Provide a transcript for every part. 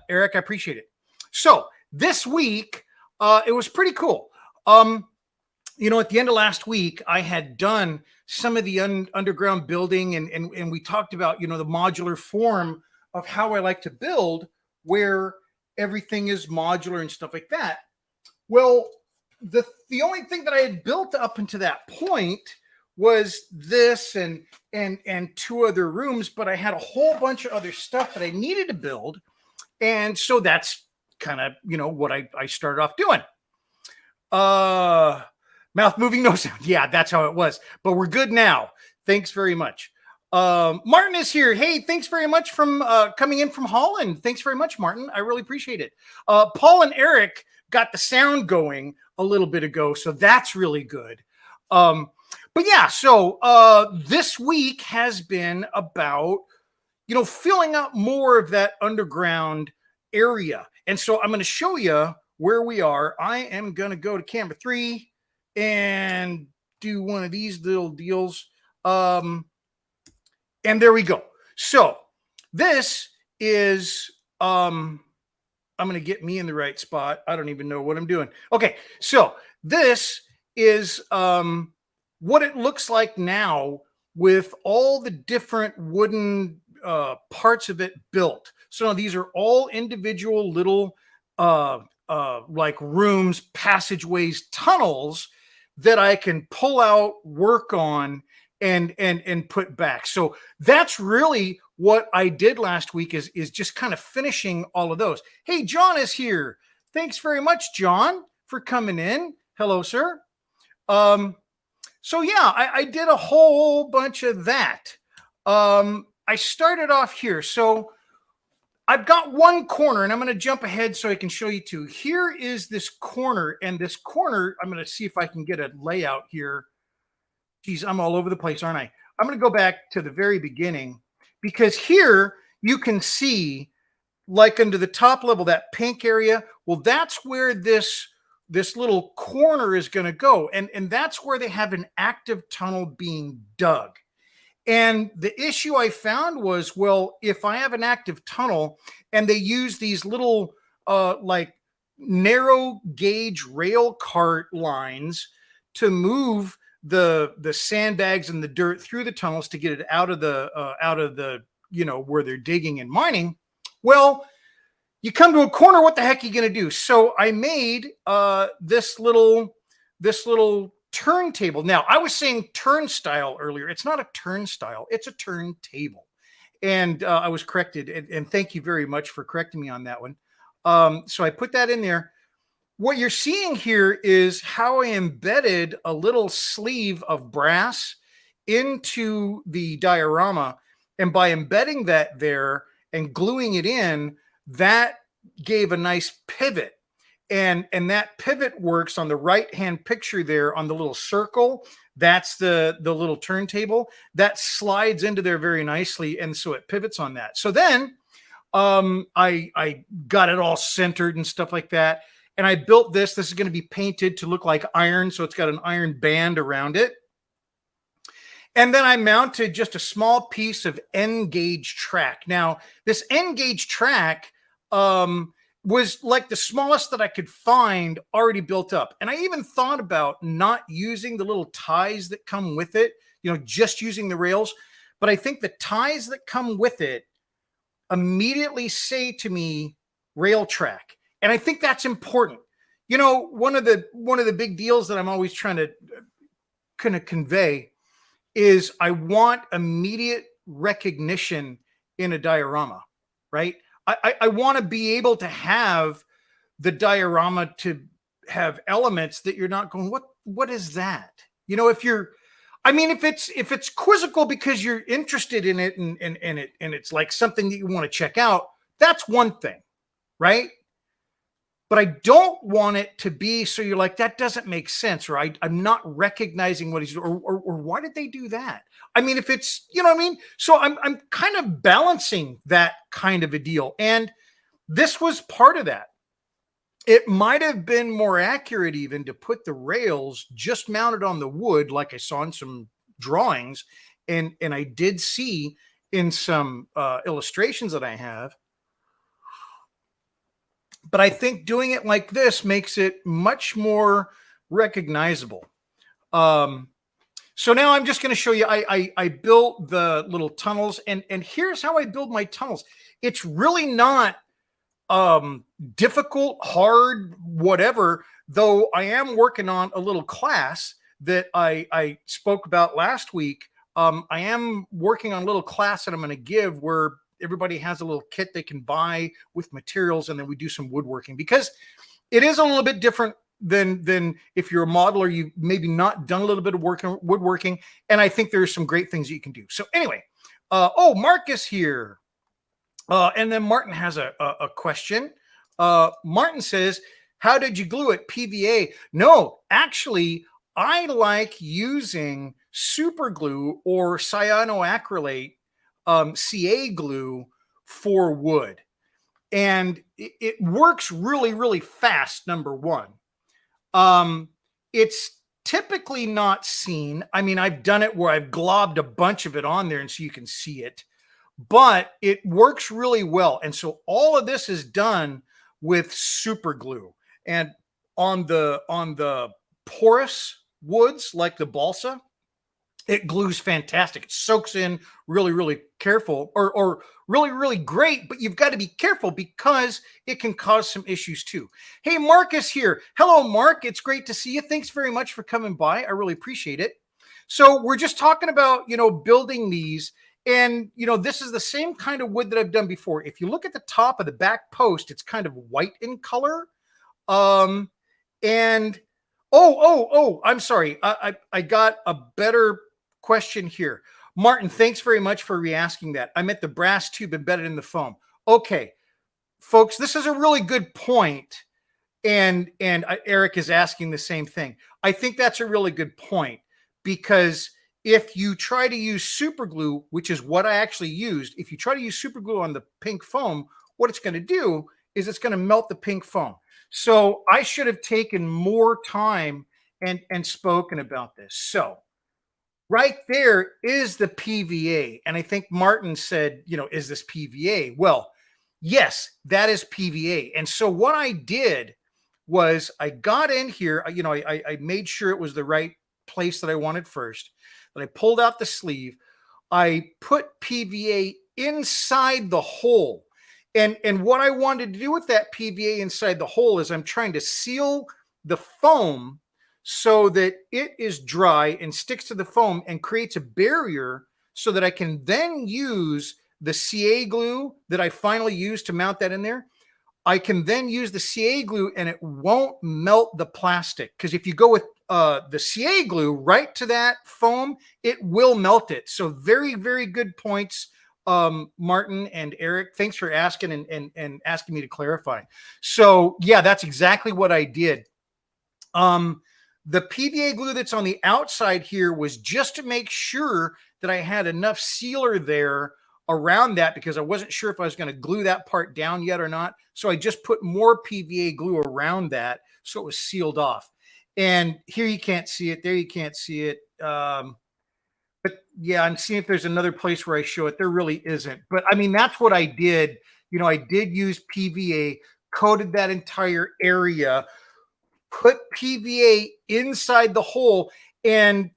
Eric, I appreciate it. So this week, it was pretty cool. You know, at the end of last week, I had done some of the underground building, and we talked about, you know, the modular form of how I like to build, where everything is modular and stuff like that. Well, the only thing that I had built up until that point was this and two other rooms, but I had a whole bunch of other stuff that I needed to build. And so that's kind of, you know, what I started off doing. Mouth moving, no sound. Yeah, that's how it was. But we're good now. Thanks very much. Martin is here. Hey, thanks very much from coming in from Holland. Thanks very much, Martin. I really appreciate it. Paul and Eric got the sound going a little bit ago, so that's really good. But yeah, so this week has been about, you know, filling up more of that underground area. And so I'm going to show you where we are. I am going to go to camera 3 and do one of these little deals. And there we go. So this is, I'm going to get me in the right spot. I don't even know what I'm doing. Okay. So this is, what it looks like now with all the different wooden parts of it built. So now these are all individual little like rooms, passageways, tunnels that I can pull out, work on, and put back. So that's really what I did last week is just kind of finishing all of those. Hey, John is here. Thanks very much, John, for coming in. Hello, sir. So yeah, I did a whole bunch of that. I started off here. So I've got one corner, and I'm going to jump ahead so I can show you two. Here is this corner, and this corner, I'm going to see if I can get a layout here. Geez, I'm all over the place, aren't I? I'm going to go back to the very beginning, because here you can see, like under the top level, that pink area. Well, that's where this little corner is going to go. And that's where they have an active tunnel being dug. And the issue I found was, well, if I have an active tunnel and they use these little like narrow gauge rail cart lines to move the sandbags and the dirt through the tunnels to get it out of the you know, where they're digging and mining, well, you come to a corner, what the heck are you going to do? So I made this little turntable. Now, I was saying turnstile earlier. It's not a turnstile. It's a turntable. And I was corrected. And thank you very much for correcting me on that one. So I put that in there. What you're seeing here is how I embedded a little sleeve of brass into the diorama. And by embedding that there and gluing it in, that gave a nice pivot. And that pivot works on the right-hand picture there on the little circle. That's the little turntable. That slides into there very nicely, and so it pivots on that. So then I got it all centered and stuff like that. And I built this. This is going to be painted to look like iron, so it's got an iron band around it. And then I mounted just a small piece of N-gauge track. Now, this N-gauge track was like the smallest that I could find already built up. And I even thought about not using the little ties that come with it, you know, just using the rails. But I think the ties that come with it immediately say to me, rail track. And I think that's important. You know, one of the big deals that I'm always trying to kind of convey is I want immediate recognition in a diorama, right? I want to be able to have the diorama to have elements that you're not going, what is that? You know, if it's quizzical because you're interested in it and it's like something that you want to check out, that's one thing, right? But I don't want it to be so you're like, that doesn't make sense, or I'm not recognizing what he's doing, or why did they do that? I mean, if it's, you know what I mean? So I'm kind of balancing that kind of a deal. And this was part of that. It might have been more accurate even to put the rails just mounted on the wood, like I saw in some drawings. And I did see in some illustrations that I have. but I think doing it like this makes it much more recognizable. So now I'm just going to show you, I built the little tunnels, and here's how I build my tunnels. It's really not difficult, hard, whatever, though I am working on a little class that I spoke about last week. I am working on a little class that I'm going to give where everybody has a little kit they can buy with materials, and then we do some woodworking, because it is a little bit different than if you're a modeler, you've maybe not done a little bit of woodworking, and I think there's some great things that you can do. So anyway, oh, Marcus here. And then Martin has a question. Martin says, how did you glue it? PVA? No, actually, I like using super glue or cyanoacrylate CA glue for wood. And it works really, really fast, number one. It's typically not seen. I mean, I've done it where I've globbed a bunch of it on there and so you can see it, but it works really well. And so all of this is done with super glue. And on the porous woods, like the balsa, it glues fantastic. It soaks in really, really careful, or really, really great, but you've got to be careful because it can cause some issues too. Hey, Marcus here. Hello, Mark. It's great to see you. Thanks very much for coming by. I really appreciate it. So we're just talking about, building these, and, this is the same kind of wood that I've done before. If you look at the top of the back post, it's kind of white in color. And I'm sorry. I got a better question here. Martin, thanks very much for re-asking that. I meant the brass tube embedded in the foam. Okay, folks, this is a really good point. And Eric is asking the same thing. I think that's a really good point, because if you try to use super glue, which is what I actually used, if you try to use super glue on the pink foam, what it's going to do is it's going to melt the pink foam. So I should have taken more time and spoken about this. So right there is the PVA. And I think Martin said, is this PVA? Well, yes, that is PVA. And so what I did was I got in here, I made sure it was the right place that I wanted first. Then I pulled out the sleeve. I put PVA inside the hole. And what I wanted to do with that PVA inside the hole is I'm trying to seal the foam so that it is dry and sticks to the foam and creates a barrier so that I can then use the CA glue that I finally used to mount that in there. I can then use the CA glue and it won't melt the plastic, because if you go with the CA glue right to that foam, it will melt it. So very, very good points, Martin and Eric. Thanks for asking and asking me to clarify. So yeah, that's exactly what I did. The PVA glue that's on the outside here was just to make sure that I had enough sealer there around that, because I wasn't sure if I was going to glue that part down yet or not. So I just put more PVA glue around that so it was sealed off. And here you can't see it. There you can't see it. But yeah, I'm seeing if there's another place where I show it. There really isn't. But I mean, that's what I did. I did use PVA, coated that entire area, put PVA inside the hole. And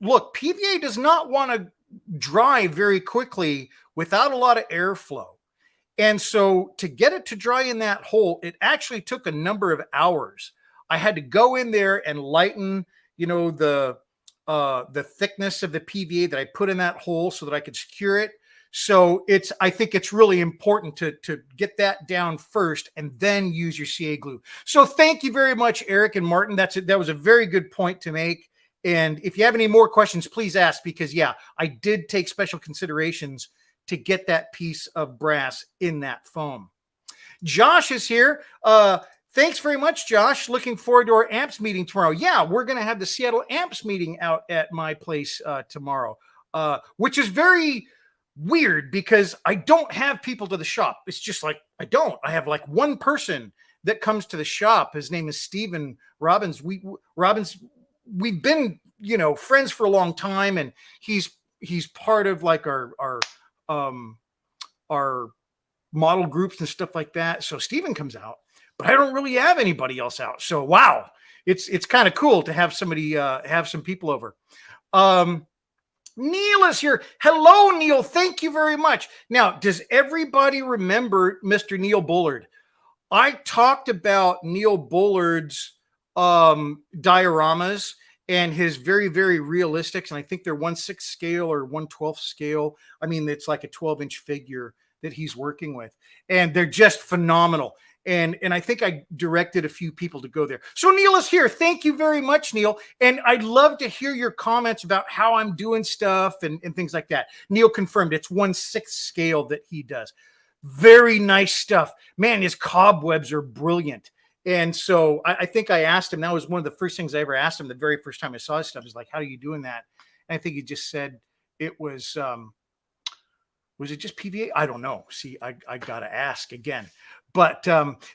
look, PVA does not want to dry very quickly without a lot of airflow. And so to get it to dry in that hole, it actually took a number of hours. I had to go in there and lighten, the thickness of the PVA that I put in that hole so that I could secure it. So I think it's really important to get that down first and then use your CA glue. So thank you very much, Eric and Martin. That was a very good point to make. And if you have any more questions, please ask, because yeah, I did take special considerations to get that piece of brass in that foam. Josh is here. Thanks very much, Josh. Looking forward to our AMPS meeting tomorrow. Yeah, we're going to have the Seattle AMPS meeting out at my place tomorrow, which is very weird because I don't have people to the shop. It's just like, I have like one person that comes to the shop. His name is Stephen Robbins. We've been, friends for a long time, and he's part of like our model groups and stuff like that. So Stephen comes out, but I don't really have anybody else out. So wow, it's kind of cool to have somebody have some people over. Neil is here. Hello, Neil. Thank you very much. Now, does everybody remember Mr. Neil Bullard? I talked about Neil Bullard's dioramas and his very, very realistics. And I think they're 1/6 scale or 1/12 scale. I mean, it's like a 12-inch figure that he's working with. And they're just phenomenal. And I think I directed a few people to go there. So Neil is here. Thank you very much, Neil. And I'd love to hear your comments about how I'm doing stuff and things like that. Neil confirmed it's 1/6 scale that he does. Very nice stuff. Man, his cobwebs are brilliant. And so I think I asked him, that was one of the first things I ever asked him the very first time I saw his stuff. He's like, how are you doing that? And I think he just said it was it just PVA? I don't know. See, I got to ask again. But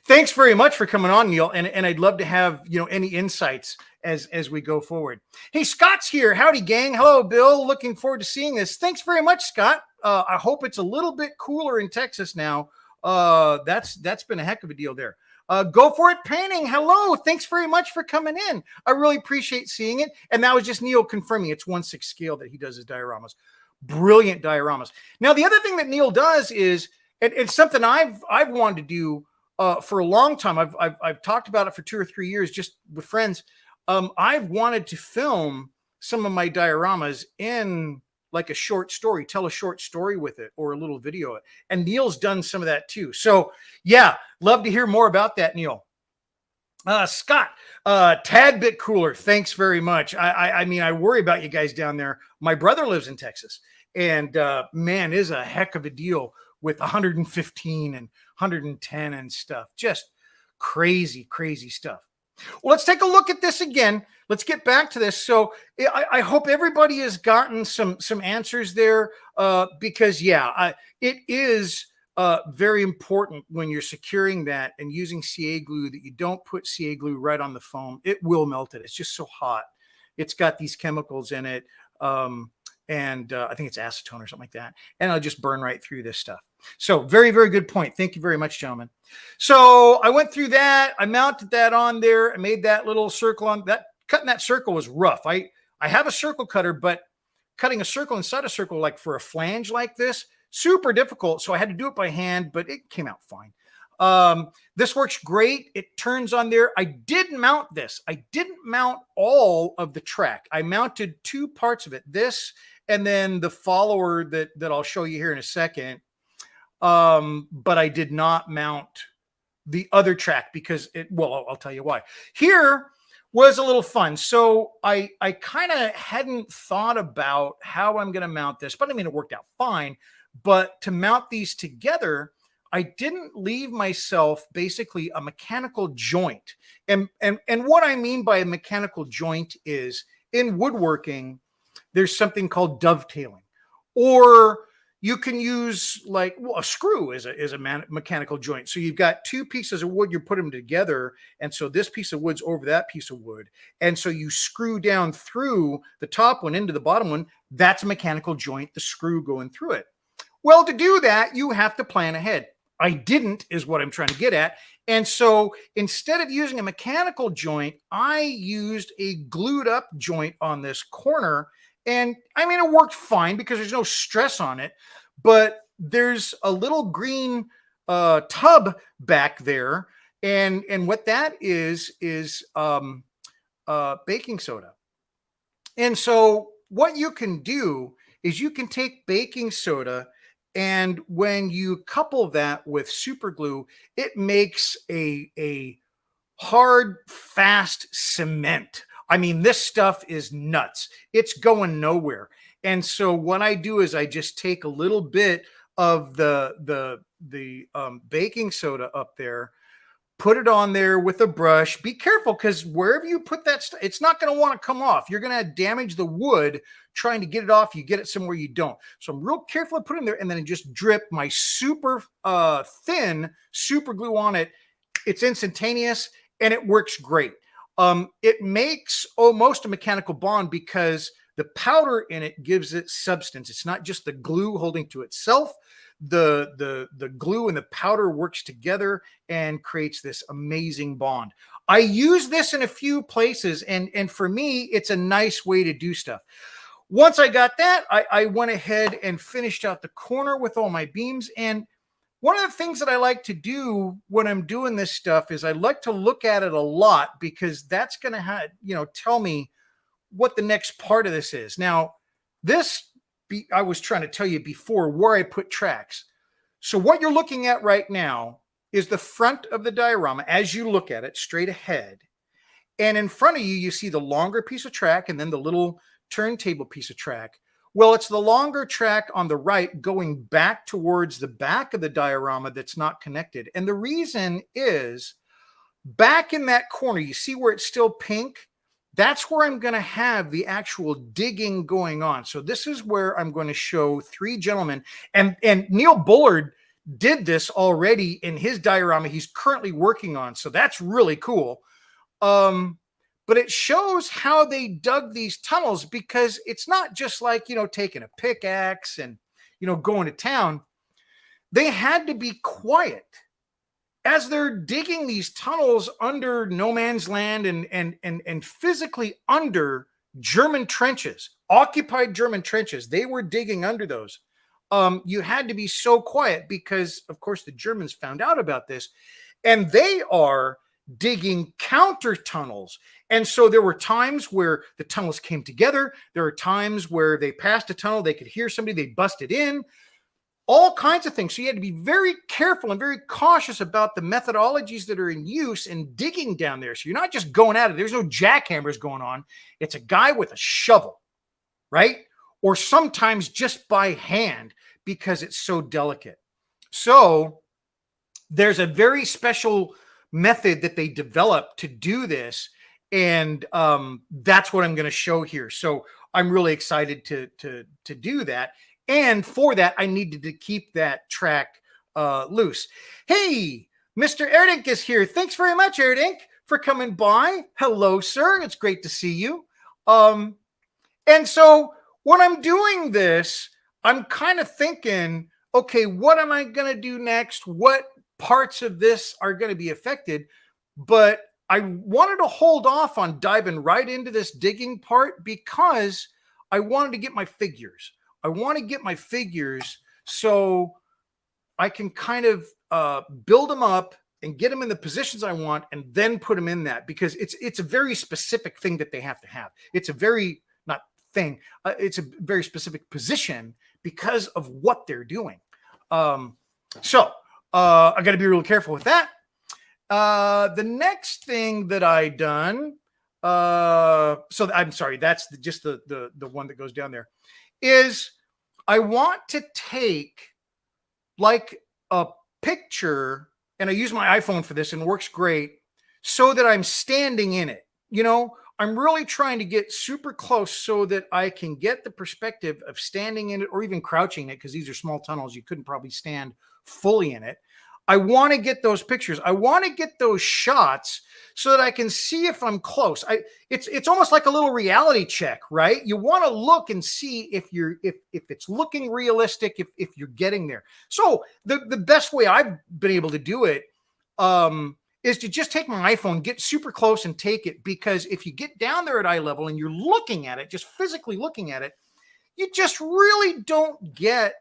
thanks very much for coming on, Neil. And I'd love to have, any insights as we go forward. Hey, Scott's here. Howdy, gang. Hello, Bill. Looking forward to seeing this. Thanks very much, Scott. I hope it's a little bit cooler in Texas now. That's been a heck of a deal there. Go for it painting. Hello. Thanks very much for coming in. I really appreciate seeing it. And that was just Neil confirming it's 1/6 scale that he does his dioramas. Brilliant dioramas. Now, the other thing that Neil does is, and it's something I've wanted to do for a long time. I've talked about it for 2 or 3 years, just with friends. I've wanted to film some of my dioramas in like a short story, tell a short story with it, or a little video. And Neil's done some of that too. So yeah, love to hear more about that, Neil. Scott, tad bit cooler. Thanks very much. I mean, I worry about you guys down there. My brother lives in Texas, and man, is a heck of a deal with 115 and 110 and stuff. Just crazy, crazy stuff. Well, let's take a look at this again. Let's get back to this. So I hope everybody has gotten some answers there, because yeah, it is very important when you're securing that and using CA glue that you don't put CA glue right on the foam. It will melt it. It's just so hot. It's got these chemicals in it. And I think it's acetone or something like that. And I'll just burn right through this stuff. So very, very good point. Thank you very much, gentlemen. So I went through that. I mounted that on there. I made that little circle on that. Cutting that circle was rough. I have a circle cutter, but cutting a circle inside a circle, like for a flange like this, super difficult. So I had to do it by hand, but it came out fine. This works great. It turns on there. I did mount this. I didn't mount all of the track. I mounted 2 parts of it, this and then the follower that I'll show you here in a second. But I did not mount the other track because I'll tell you why. Here was a little fun. So I kind of hadn't thought about how I'm going to mount this, but I mean, it worked out fine. But to mount these together, I didn't leave myself basically a mechanical joint. And what I mean by a mechanical joint is, in woodworking, there's something called dovetailing, or you can use like a screw is a mechanical joint. So you've got 2 pieces of wood, you put them together. And so this piece of wood's over that piece of wood. And so you screw down through the top one into the bottom one. That's a mechanical joint, the screw going through it. Well, to do that, you have to plan ahead. I didn't, is what I'm trying to get at. And so instead of using a mechanical joint, I used a glued up joint on this corner. And I mean, it worked fine because there's no stress on it, but there's a little green tub back there. And what that is baking soda. And so what you can do is you can take baking soda, and when you couple that with super glue, it makes a hard, fast cement. I mean, this stuff is nuts. It's going nowhere. And so what I do is I just take a little bit of the baking soda up there, put it on there with a brush. Be careful, because wherever you put that stuff, it's not going to want to come off. You're going to damage the wood trying to get it off. You get it somewhere you don't. So I'm real careful to put it in there, and then I just drip my super thin super glue on it. It's instantaneous and it works great. It makes almost a mechanical bond because the powder in it gives it substance. It's not just the glue holding to itself. the glue and the powder works together and creates this amazing bond. I use this in a few places, and for me, it's a nice way to do stuff. Once I got that, I went ahead and finished out the corner with all my beams. And one of the things that I like to do when I'm doing this stuff is I like to look at it a lot, because that's going to tell me what the next part of this is. Now, I was trying to tell you before where I put tracks. So what you're looking at right now is the front of the diorama as you look at it straight ahead. And in front of you, you see the longer piece of track and then the little turntable piece of track. Well, it's the longer track on the right going back towards the back of the diorama that's not connected. And the reason is, back in that corner, you see where it's still pink? That's where I'm going to have the actual digging going on. So this is where I'm going to show three gentlemen. And Neil Bullard did this already in his diorama he's currently working on. So that's really cool. But it shows how they dug these tunnels, because it's not just like, taking a pickaxe and, going to town. They had to be quiet as they're digging these tunnels under no man's land and physically under German trenches, occupied German trenches. They were digging under those. You had to be so quiet because, of course, the Germans found out about this, and they are digging counter tunnels. And so there were times where the tunnels came together. There are times where they passed a tunnel, they could hear somebody, they busted in, all kinds of things. So you had to be very careful and very cautious about the methodologies that are in use in digging down there. So you're not just going at it. There's no jackhammers going on. It's a guy with a shovel, right? Or sometimes just by hand, because it's so delicate. So there's a very special method that they developed to do this. And that's what I'm going to show here. So I'm really excited to do that. And for that, I needed to keep that track loose. Hey, Mr. Erdink is here. Thanks very much, Erdink, for coming by. Hello, sir. It's great to see you. And so when I'm doing this, I'm kind of thinking, okay, what am I going to do next? What parts of this are going to be affected? But I wanted to hold off on diving right into this digging part because I wanted to get my figures. I want to get my figures so I can kind of build them up and get them in the positions I want, and then put them in that, because it's a very specific thing that they have to have. It's a very it's a very specific position because of what they're doing. So I got to be real careful with that. The next thing that I done, so I'm sorry, that's just the one that goes down there, is I want to take like a picture, and I use my iPhone for this and it works great, so that I'm standing in it. I'm really trying to get super close so that I can get the perspective of standing in it, or even crouching it, because these are small tunnels. You couldn't probably stand fully in it. I want to get those pictures. I want to get those shots so that I can see if I'm close. It's almost like a little reality check, right? You want to look and see if it's looking realistic, if you're getting there. So the best way I've been able to do it is to just take my iPhone, get super close and take it, because if you get down there at eye level and you're looking at it, just physically looking at it, you just really don't get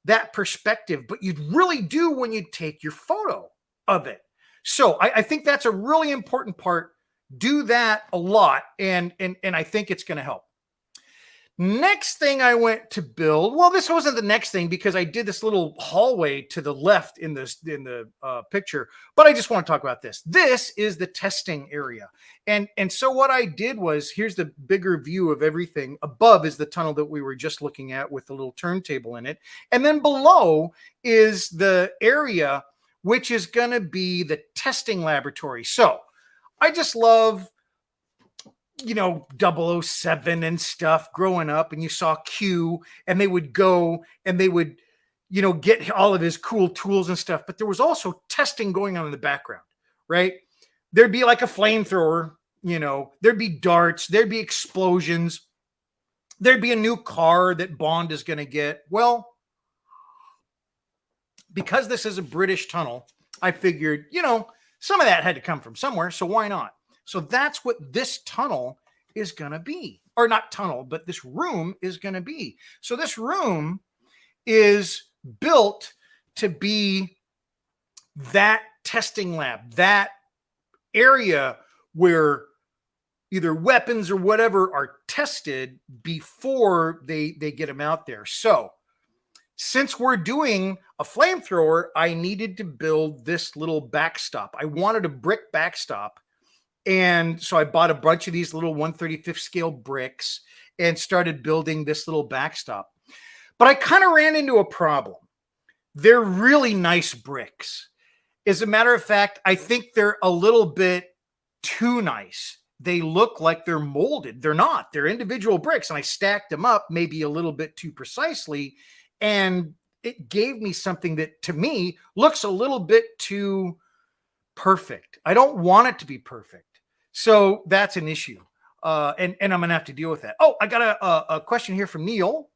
that perspective, but you really do when you take your photo of it. So I think that's a really important part. Do that a lot, and I think it's going to help. Next thing I went to build, well, this wasn't the next thing because I did this little hallway to the left in the picture, but I just want to talk about this. This is the testing area. And so what I did was, here's the bigger view of everything. Above is the tunnel that we were just looking at with the little turntable in it. And then below is the area which is going to be the testing laboratory. So I just love 007 and stuff growing up, and you saw Q, and they would go and they would, get all of his cool tools and stuff. But there was also testing going on in the background, right? There'd be like a flamethrower, there'd be darts, there'd be explosions, there'd be a new car that Bond is going to get. Well, because this is a British tunnel, I figured, some of that had to come from somewhere. So why not? So that's what this tunnel is going to be. Or not tunnel, but this room is going to be. So this room is built to be that testing lab, that area where either weapons or whatever are tested before they get them out there. So since we're doing a flamethrower, I needed to build this little backstop. I wanted a brick backstop. And so I bought a bunch of these little 1/35th scale bricks and started building this little backstop. But I kind of ran into a problem. They're really nice bricks. As a matter of fact, I think they're a little bit too nice. They look like they're molded. They're not. They're individual bricks. And I stacked them up maybe a little bit too precisely. And it gave me something that, to me, looks a little bit too perfect. I don't want it to be perfect. So that's an issue. And I'm going to have to deal with that. Oh, I got a question here from Neil.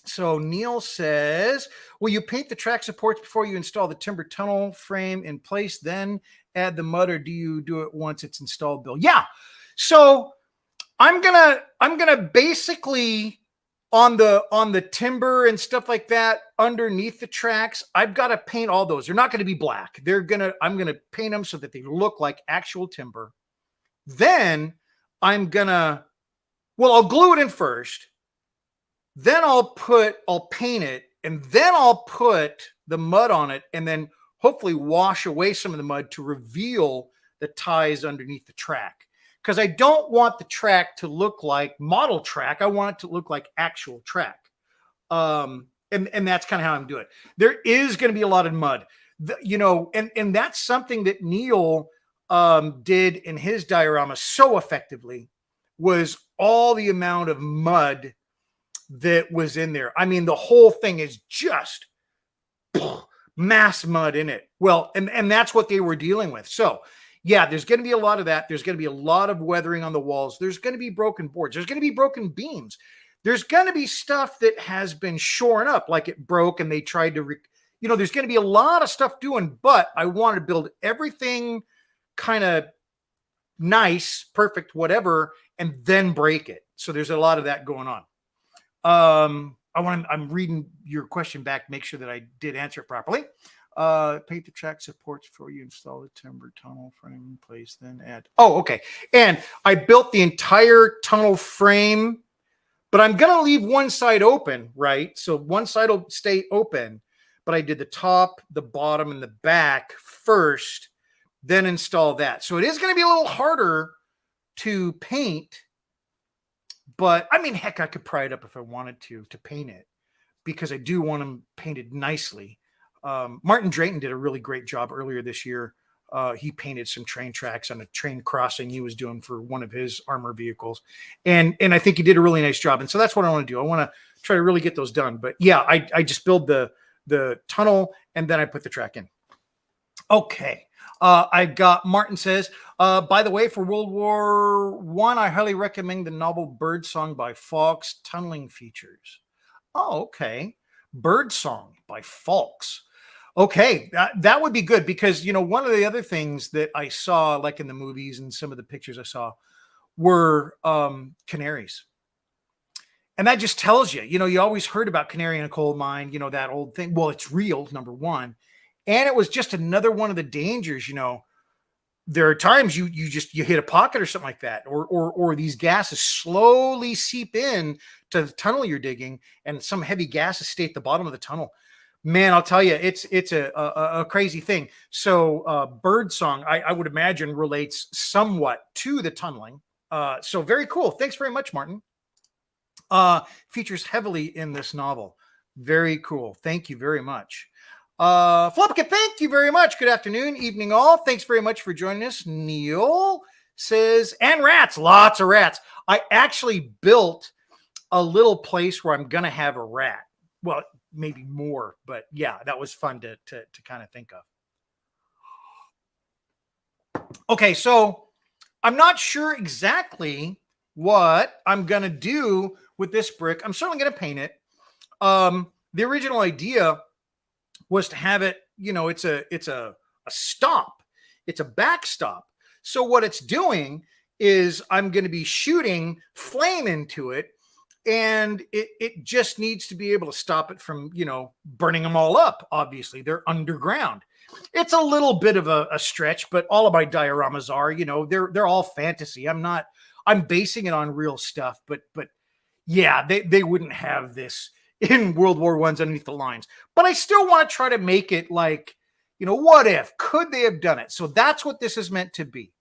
So Neil says, will you paint the track supports before you install the timber tunnel frame in place, then add the mud, or do you do it once it's installed, Bill? Yeah. So I'm gonna basically on the timber and stuff like that underneath the tracks, I've got to paint all those. They're not going to be black. I'm going to paint them so that they look like actual timber. Then I'll glue it in first. Then I'll paint it, and then I'll put the mud on it, and then hopefully wash away some of the mud to reveal the ties underneath the track. Because I don't want the track to look like model track. I want it to look like actual track. And that's kind of how I'm doing it. There is going to be a lot of mud, and that's something that Neil did in his diorama so effectively, was all the amount of mud that was in there. I mean, the whole thing is just mass mud in it. Well, and that's what they were dealing with. So yeah, there's going to be a lot of that. There's going to be a lot of weathering on the walls. There's going to be broken boards. There's going to be broken beams. There's going to be stuff that has been shorn up, like it broke and they tried to, there's going to be a lot of stuff doing, but I want to build everything kind of nice, perfect, whatever, and then break it. So there's a lot of that going on. I'm reading your question back, make sure that I did answer it properly. Paint the track supports before you install the timber tunnel frame in place, then add. Oh, okay. And I built the entire tunnel frame, but I'm going to leave one side open, right? So one side will stay open, but I did the top, the bottom, and the back first, then install that. So it is going to be a little harder to paint. But I mean, heck, I could pry it up if I wanted to paint it, because I do want them painted nicely. Martin Drayton did a really great job earlier this year. He painted some train tracks on a train crossing he was doing for one of his armor vehicles. And I think he did a really nice job. And so that's what I want to do. I want to try to really get those done. But yeah, I just build the tunnel and then I put the track in. Okay. I got Martin says, by the way, for World War I highly recommend the novel Birdsong by Fawkes. Tunneling features. Oh, okay. Birdsong by Fawkes. Okay, that would be good, because one of the other things that I saw, like in the movies and some of the pictures I saw, were canaries. And that just tells you, you always heard about canary in a coal mine, that old thing. Well, it's real, number one. And it was just another one of the dangers, there are times you hit a pocket or something like that, or these gases slowly seep in to the tunnel you're digging, and some heavy gases stay at the bottom of the tunnel. Man, I'll tell you, it's a crazy thing. So Birdsong, I would imagine, relates somewhat to the tunneling. So very cool. Thanks very much, Martin. Features heavily in this novel. Very cool. Thank you very much. Flopka, thank you very much. Good afternoon, evening all. Thanks very much for joining us. Neil says, and rats, lots of rats. I actually built a little place where I'm going to have a rat. Well, maybe more, but yeah, that was fun to kind of think of. Okay, so I'm not sure exactly what I'm going to do with this brick. I'm certainly going to paint it. The original idea was to have it, it's a stop. It's a backstop. So what it's doing is I'm going to be shooting flame into it, and it just needs to be able to stop it from, burning them all up. Obviously, they're underground. It's a little bit of a stretch, but all of my dioramas are, they're all fantasy. I'm basing it on real stuff, but yeah, they wouldn't have this in World War I's underneath the lines. But I still want to try to make it like, what if? Could they have done it? So that's what this is meant to be.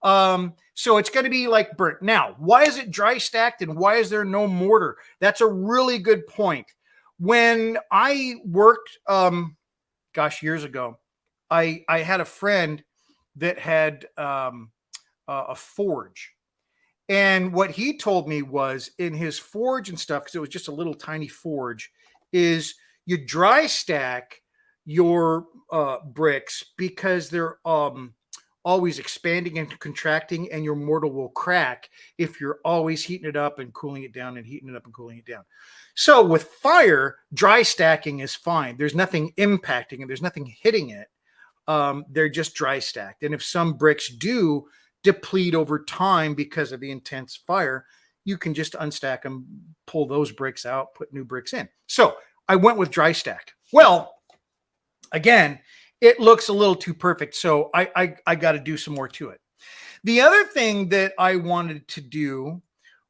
So it's going to be like burnt. Now, why is it dry stacked and why is there no mortar? That's a really good point. When I worked, years ago, I had a friend that had a forge. And what he told me was in his forge and stuff, because it was just a little tiny forge, is you dry stack your bricks because they're always expanding and contracting, and your mortar will crack if you're always heating it up and cooling it down and heating it up and cooling it down. So with fire, dry stacking is fine. There's nothing impacting it. There's nothing hitting it. They're just dry stacked. And if some bricks do deplete over time because of the intense fire, you can just unstack them, pull those bricks out, put new bricks in. So I went with dry stack. Well, again, it looks a little too perfect. So I got to do some more to it. The other thing that I wanted to do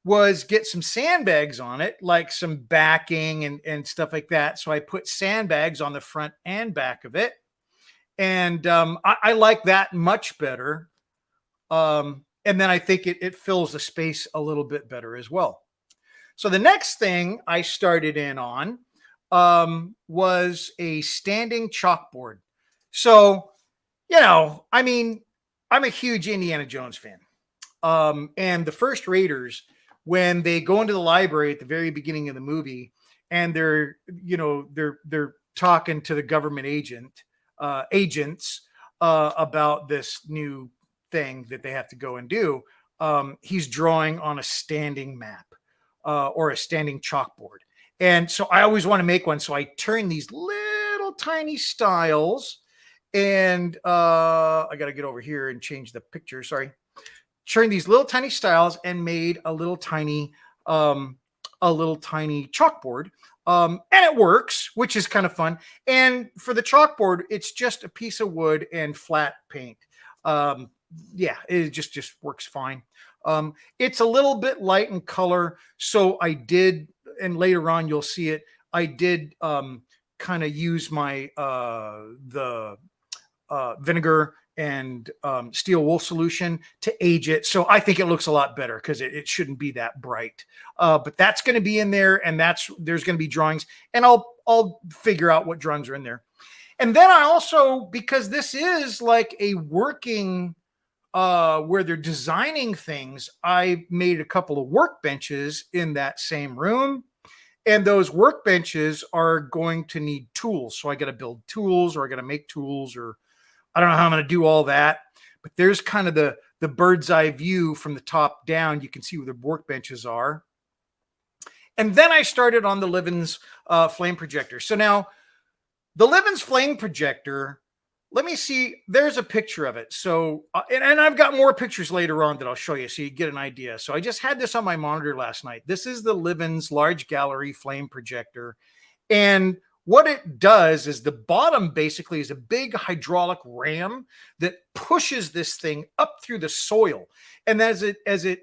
was get some sandbags on it, like some backing and stuff like that. So I put sandbags on the front and back of it. And I like that much better. And then I think it fills the space a little bit better as well. So the next thing I started in on was a standing chalkboard. So, I'm a huge Indiana Jones fan. And the first Raiders, when they go into the library at the very beginning of the movie, and they're talking to the government agents about this new thing that they have to go and do. He's drawing on a standing map or a standing chalkboard. And so I always want to make one. So I turn these little tiny stiles, and I got to get over here and change the picture. Sorry. Turn these little tiny stiles and made a little tiny chalkboard. And it works, which is kind of fun. And for the chalkboard, it's just a piece of wood and flat paint. It just works fine. It's a little bit light in color. So I did, and later on you'll see it, I did kind of use my vinegar and steel wool solution to age it. So I think it looks a lot better because it shouldn't be that bright. But that's going to be in there, and there's going to be drawings, and I'll figure out what drawings are in there. And then I also, because this is like a working where they're designing things, I made a couple of workbenches in that same room. And those workbenches are going to need tools. So I got to build tools, or I got to make tools, or I don't know how I'm going to do all that. But there's kind of the bird's eye view from the top down. You can see where the workbenches are. And then I started on the Livens Flame Projector. So now the Livens Flame Projector, let me see. There's a picture of it. So, and I've got more pictures later on that I'll show you so you get an idea. So I just had this on my monitor last night. This is the Livens Large Gallery Flame Projector. And what it does is the bottom basically is a big hydraulic ram that pushes this thing up through the soil. And as it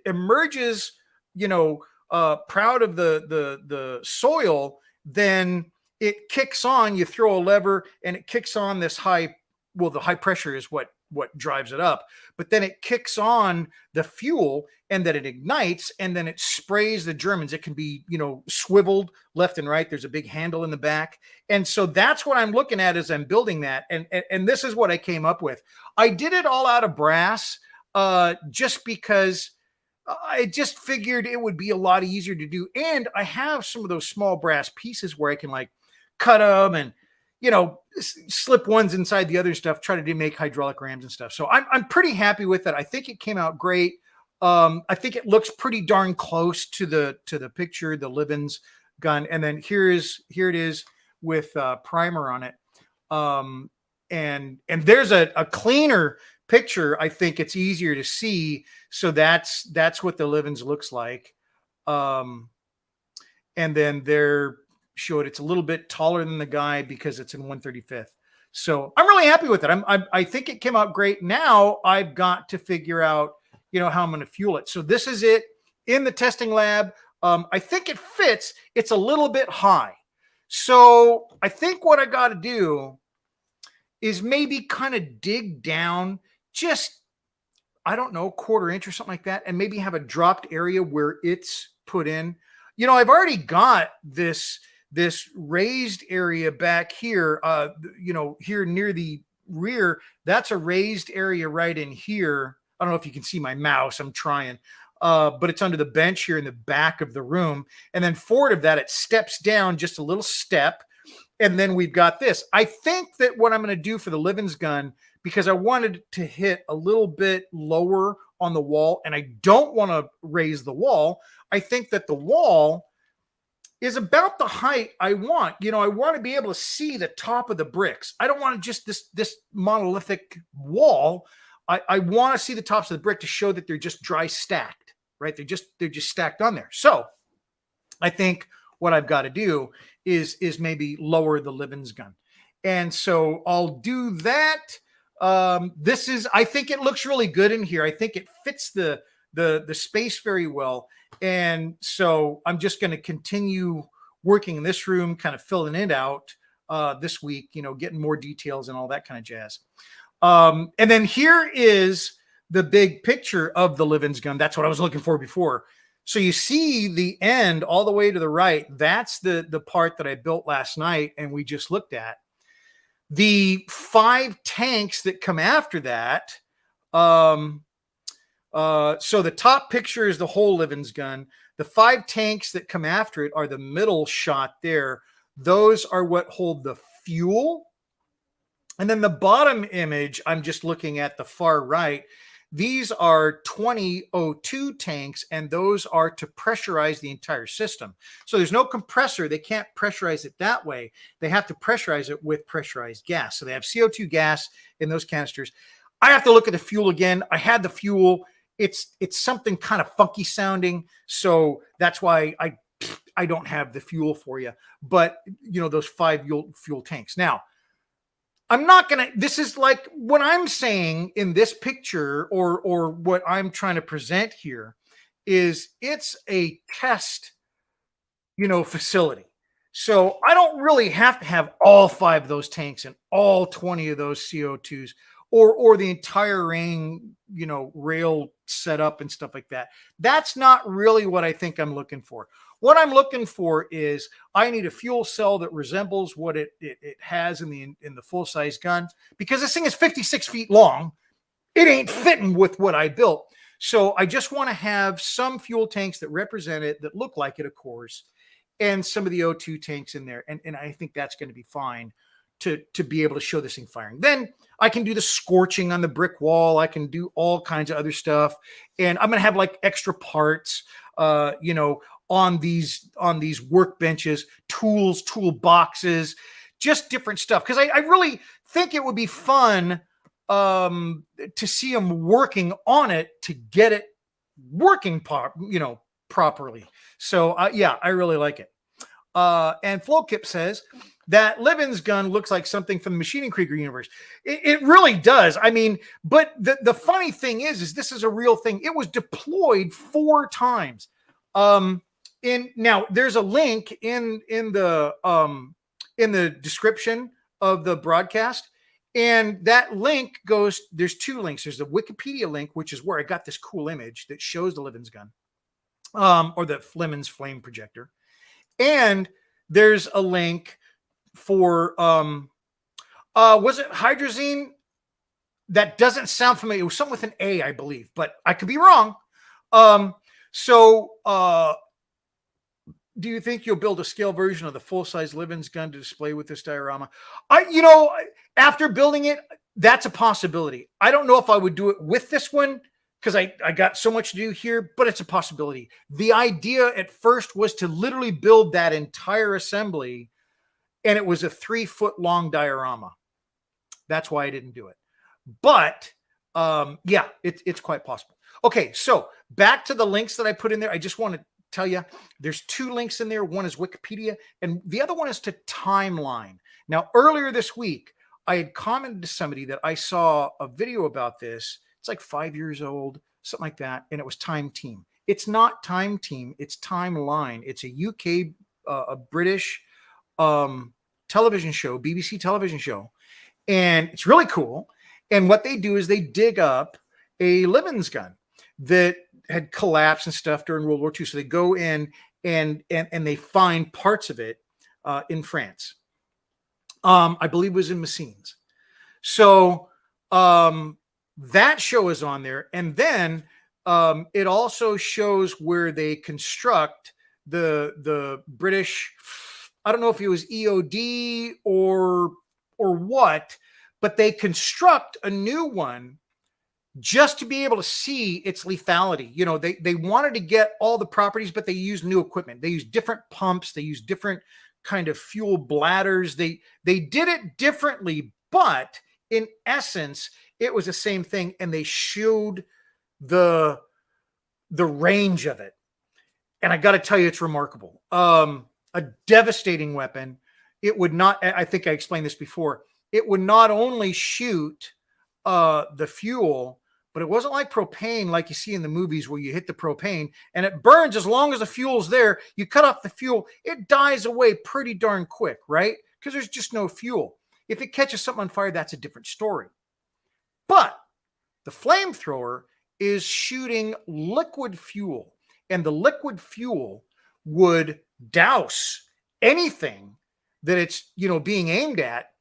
emerges, proud of the soil, then it kicks on. You throw a lever and it kicks on this the high pressure is what drives it up, but then it kicks on the fuel, and then it ignites, and then it sprays the Germans. It can be, swiveled left and right. There's a big handle in the back. And so that's what I'm looking at as I'm building that. And this is what I came up with. I did it all out of brass just because I just figured it would be a lot easier to do. And I have some of those small brass pieces where I can cut them and, slip ones inside the other stuff, try to make hydraulic rams and stuff. So I'm pretty happy with it. I think it came out great. I think it looks pretty darn close to the picture, the Livens gun. And then here it is with primer on it. And there's a cleaner picture. I think it's easier to see. So that's what the Livens looks like. And then they're showed it's a little bit taller than the guy because it's in 1/35. So I'm really happy with it. I think it came out great. Now I've got to figure out, how I'm going to fuel it. So this is it in the testing lab. I think it fits. It's a little bit high. So I think what I got to do is maybe kind of dig down just, I don't know, 1/4 inch or something like that, and maybe have a dropped area where it's put in. I've already got this raised area back here, here near the rear. That's a raised area right in here. I don't know if you can see my mouse. I'm trying. But it's under the bench here in the back of the room. And then forward of that, it steps down just a little step. And then we've got this. I think that what I'm going to do for the Livens gun, because I wanted to hit a little bit lower on the wall, and I don't want to raise the wall. I think that the wall is about the height I want. I want to be able to see the top of the bricks. I don't want just this monolithic wall. I want to see the tops of the brick to show that they're just dry stacked, right? They're just stacked on there. So I think what I've got to do is maybe lower the Livens gun. And so I'll do that. I think it looks really good in here. I think it fits the space very well. And so I'm just going to continue working in this room, kind of filling it out this week, getting more details and all that kind of jazz. And then here is the big picture of the Livens gun. That's what I was looking for before. So you see the end all the way to the right. That's the part that I built last night and we just looked at. The 5 tanks that come after that. So the top picture is the whole Livens gun. The 5 tanks that come after it are the middle shot there. Those are what hold the fuel. And then the bottom image, I'm just looking at the far right. These are 20 O2 tanks, and those are to pressurize the entire system. So there's no compressor. They can't pressurize it that way. They have to pressurize it with pressurized gas. So they have CO2 gas in those canisters. I have to look at the fuel again. I had the fuel. It's something kind of funky sounding. So that's why I don't have the fuel for you. But, those 5 fuel tanks. Now, I'm not going to, this is like what I'm saying in this picture or what I'm trying to present here is it's a test, facility. So I don't really have to have all 5 of those tanks and all 20 of those CO2s or the entire rail set up and stuff like that. That's not really what I think I'm looking for. What I'm looking for is I need a fuel cell that resembles what it has in the full-size gun, because this thing is 56 feet long. It ain't fitting with what I built. So I just want to have some fuel tanks that represent it, that look like it, of course, and some of the O2 tanks in there. And I think that's going to be fine to be able to show this thing firing. Then I can do the scorching on the brick wall. I can do all kinds of other stuff. And I'm going to have like extra parts, on these workbenches, tools, toolboxes, just different stuff. Because I really think it would be fun to see them working on it to get it working properly. So yeah, I really like it. And Flowkip says that Livens gun looks like something from the Machining Krieger universe. It really does. I mean, but the funny thing is this is a real thing. It was deployed 4 times. Now there's a link in the description of the broadcast, and that link goes. There's 2 links. There's the Wikipedia link, which is where I got this cool image that shows the Livens gun, or the Livens Flame Projector, and there's a link for was it hydrazine? That doesn't sound familiar. It was something with an A, I believe, but I could be wrong. Do you think you'll build a scale version of the full-size Livens gun to display with this diorama? After building it, that's a possibility. I don't know if I would do it with this one because I got so much to do here, but it's a possibility. The idea at first was to literally build that entire assembly, and it was a 3-foot long diorama. That's why I didn't do it. But yeah, it's quite possible. Okay, so back to the links that I put in there. I just want to tell you, there's 2 links in there. One is Wikipedia, and the other one is to Timeline. Now, earlier this week, I had commented to somebody that I saw a video about this. It's like 5 years old, something like that, and it was Time Team. It's not Time Team, it's Timeline. It's a UK, a British television show, BBC television show, and it's really cool. And what they do is they dig up a Livens gun that had collapsed and stuff during World War II. So they go in and they find parts of it in France. I believe it was in Messines. So that show is on there. And then it also shows where they construct the British, I don't know if it was EOD or what, but they construct a new one just to be able to see its lethality. You know, they wanted to get all the properties, but they used new equipment. They used different pumps. They used different kind of fuel bladders. They did it differently, but in essence, it was the same thing. And they showed the range of it. And I got to tell you, it's remarkable. A devastating weapon. It would not, I think I explained this before, it would not only shoot the fuel, but it wasn't like propane like you see in the movies where you hit the propane and it burns as long as the fuel's there. You cut off the fuel, it dies away pretty darn quick, right? Because there's just no fuel. If it catches something on fire, that's a different story. But the flamethrower is shooting liquid fuel, and the liquid fuel would douse anything that it's, you know, being aimed at,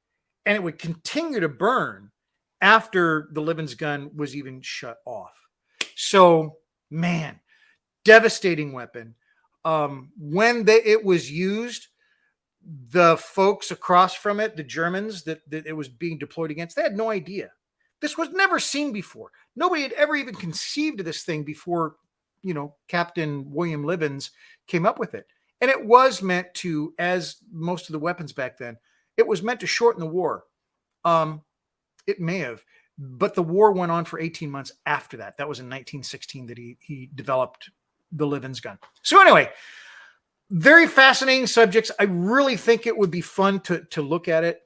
and it would continue to burn after the Livens gun was even shut off. So, man, devastating weapon. When it was used, the folks across from it, the Germans that it was being deployed against, they had no idea. This was never seen before. Nobody had ever even conceived of this thing before, you know, Captain William Livens came up with it. And it was meant to, as most of the weapons back then, it was meant to shorten the war. It may have, but the war went on for 18 months after that. That was in 1916 that he developed the Livens gun. So anyway, very fascinating subjects. I really think it would be fun to look at it.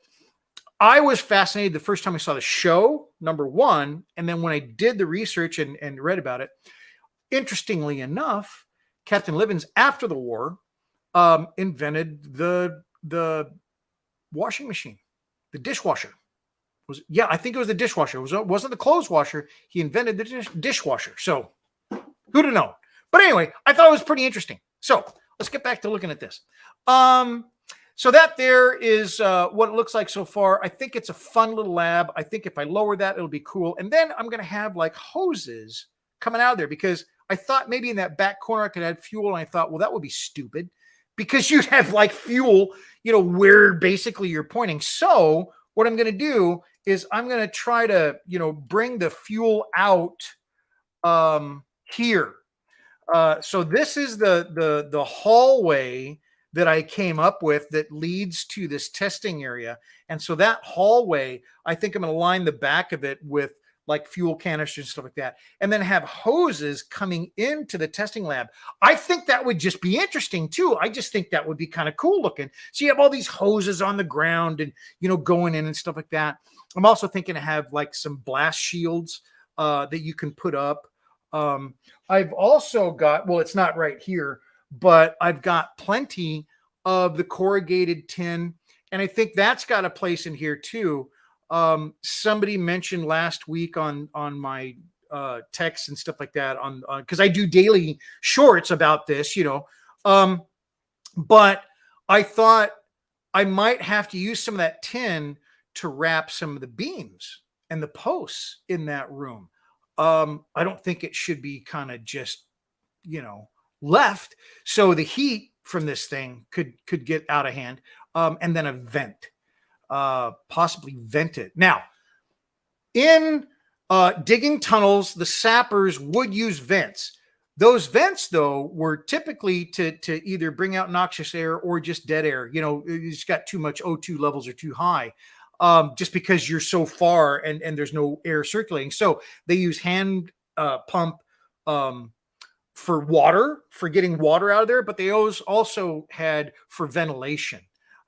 I was fascinated the first time I saw the show, number one, and then when I did the research and read about it. Interestingly enough, Captain Livens, after the war, invented the washing machine, the dishwasher. I think it was the dishwasher. It wasn't the clothes washer. He invented the dishwasher. So who'd have known? But anyway, I thought it was pretty interesting. So let's get back to looking at this. So that there is what it looks like so far. I think it's a fun little lab. I think if I lower that, it'll be cool. And then I'm going to have like hoses coming out of there because I thought maybe in that back corner I could add fuel. And I thought, well, that would be stupid because you'd have like fuel, you know, where basically you're pointing. So what I'm going to do is I'm going to try to, you know, bring the fuel out here. So this is the hallway that I came up with that leads to this testing area. And so that hallway, I think I'm going to line the back of it with like fuel canisters and stuff like that, and then have hoses coming into the testing lab. I think that would just be interesting too. I just think that would be kind of cool looking. So you have all these hoses on the ground and, you know, going in and stuff like that. I'm also thinking to have like some blast shields that you can put up. I've also got, well, it's not right here, but I've got plenty of the corrugated tin. And I think that's got a place in here too. Somebody mentioned last week on my texts and stuff like that on because I do daily shorts about this, you know. But I thought I might have to use some of that tin to wrap some of the beams and the posts in that room. I don't think it should be kind of just, you know, left. So the heat from this thing could get out of hand. And then a vent. Possibly vent it. Now, in digging tunnels, the sappers would use vents. Those vents, though, were typically to either bring out noxious air or just dead air. You know, it's got too much O2 levels are too high. just because you're so far and there's no air circulating. So they use hand pump for water, for getting water out of there, but they also had for ventilation.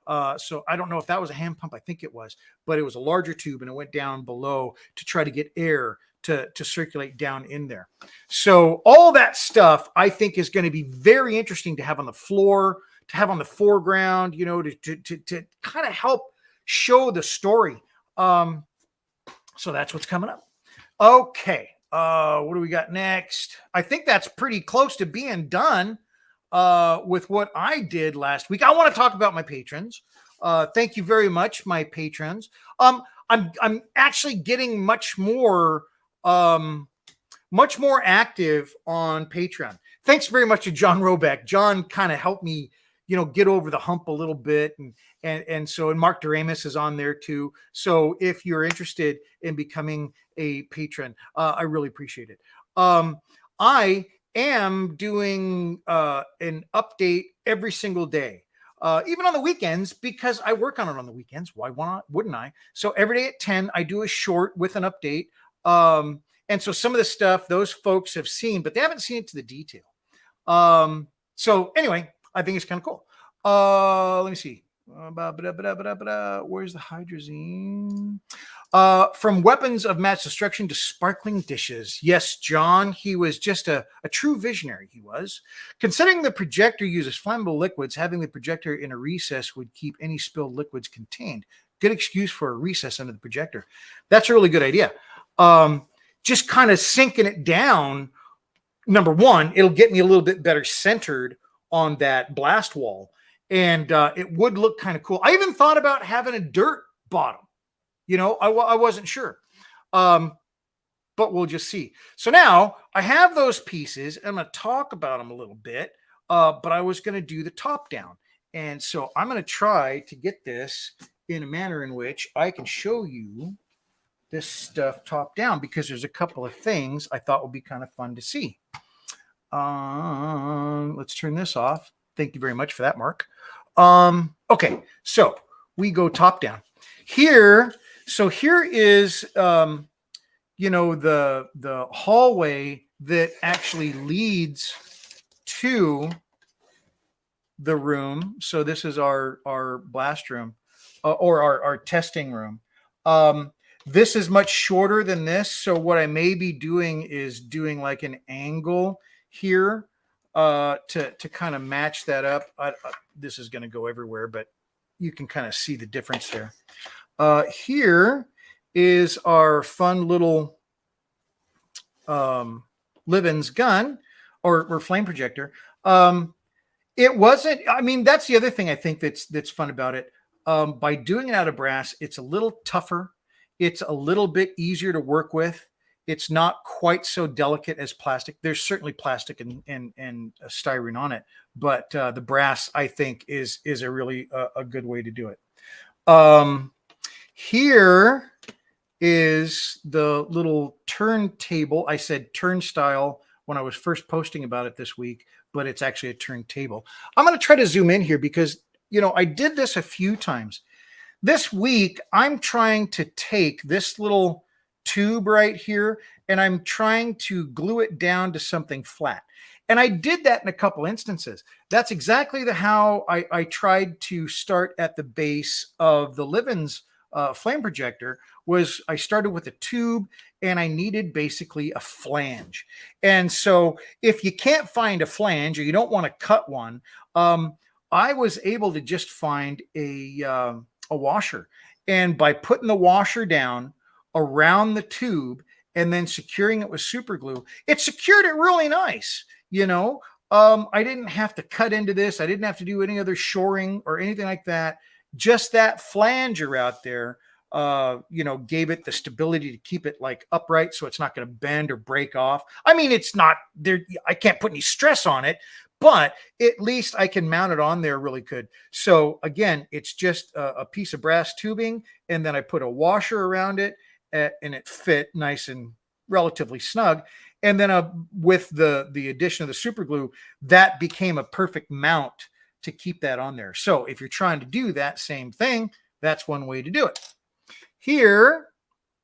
So I don't know if that was a hand pump. I think it was, but it was a larger tube and it went down below to try to get air to circulate down in there. So all that stuff I think is going to be very interesting to have on the floor, to have on the foreground, you know, to kind of help show the story. So that's what's coming up. Okay. What do we got next? I think that's pretty close to being done with what I did last week. I want to talk about my patrons. Thank you very much, my patrons. I'm actually getting much more active on Patreon. Thanks very much to John Roback. John kind of helped me, you know, get over the hump a little bit, and so Mark Doremus is on there too. So if you're interested in becoming a patron, I really appreciate it. I am doing an update every single day, even on the weekends, because I work on it on the weekends. Why wouldn't I? So every day at 10, I do a short with an update. And so some of the stuff those folks have seen, but they haven't seen it to the detail. So anyway, I think it's kind of cool. Let me see. Where's the hydrazine? From weapons of mass destruction to sparkling dishes. Yes, John, he was just a true visionary, he was. Considering the projector uses flammable liquids, having the projector in a recess would keep any spilled liquids contained. Good excuse for a recess under the projector. That's a really good idea. Just kind of sinking it down. Number one, it'll get me a little bit better centered on that blast wall. And it would look kind of cool. I even thought about having a dirt bottom. You know, I wasn't sure. But we'll just see. So now I have those pieces. I'm going to talk about them a little bit. But I was going to do the top down. And so I'm going to try to get this in a manner in which I can show you this stuff top down, because there's a couple of things I thought would be kind of fun to see. Let's turn this off. Thank you very much for that, Mark. Okay, so we go top down here. So here is, you know, the hallway that actually leads to the room. So this is our blast room, or our testing room. This is much shorter than this. So what I may be doing is doing like an angle here to kind of match that up. This is going to go everywhere, but you can kind of see the difference there. Here is our fun little Livens gun or flame projector. It wasn't, I mean, that's the other thing I think that's fun about it. By doing it out of brass, it's a little tougher. It's a little bit easier to work with. It's not quite so delicate as plastic. There's certainly plastic and styrene on it, but the brass, I think, is a really a good way to do it. Here is the little turntable. I said turnstile when I was first posting about it this week, but it's actually a turntable. I'm going to try to zoom in here because, you know, I did this a few times. This week, I'm trying to take this little tube right here and I'm trying to glue it down to something flat. And I did that in a couple instances. That's exactly how I tried to start at the base of the Livens flame projector. Was I started with a tube and I needed basically a flange. And so if you can't find a flange or you don't want to cut one, I was able to just find a washer. And by putting the washer down around the tube and then securing it with super glue, it secured it really nice. You know, I didn't have to cut into this. I didn't have to do any other shoring or anything like that. Just that flanger out there, you know, gave it the stability to keep it like upright so it's not going to bend or break off. I mean, it's not there. I can't put any stress on it, but at least I can mount it on there really good. So again, it's just a piece of brass tubing, and then I put a washer around it, and it fit nice and relatively snug. And then with the addition of the super glue, that became a perfect mount to keep that on there. So if you're trying to do that same thing, that's one way to do it. here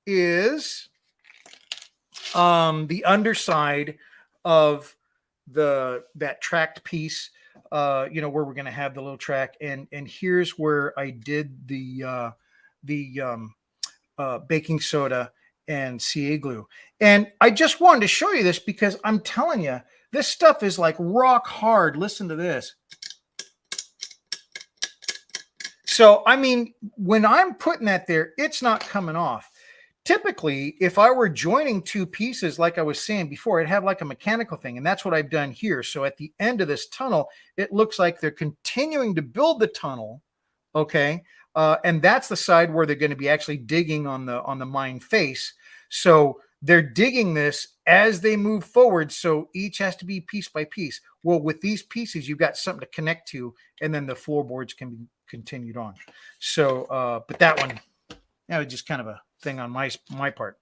is the underside of that tracked piece, where we're going to have the little track, and here's where I did the baking soda and CA glue. And I just wanted to show you this because I'm telling you, this stuff is like rock hard. Listen to this. So, I mean, when I'm putting that there, it's not coming off. Typically, if I were joining two pieces, like I was saying before, it'd have like a mechanical thing. And that's what I've done here. So at the end of this tunnel, it looks like they're continuing to build the tunnel. Okay. And that's the side where they're going to be actually digging on the mine face. So they're digging this as they move forward. So each has to be piece by piece. Well, with these pieces, you've got something to connect to, and then the floorboards can be continued on. So, but that one, that was just kind of a thing on my part.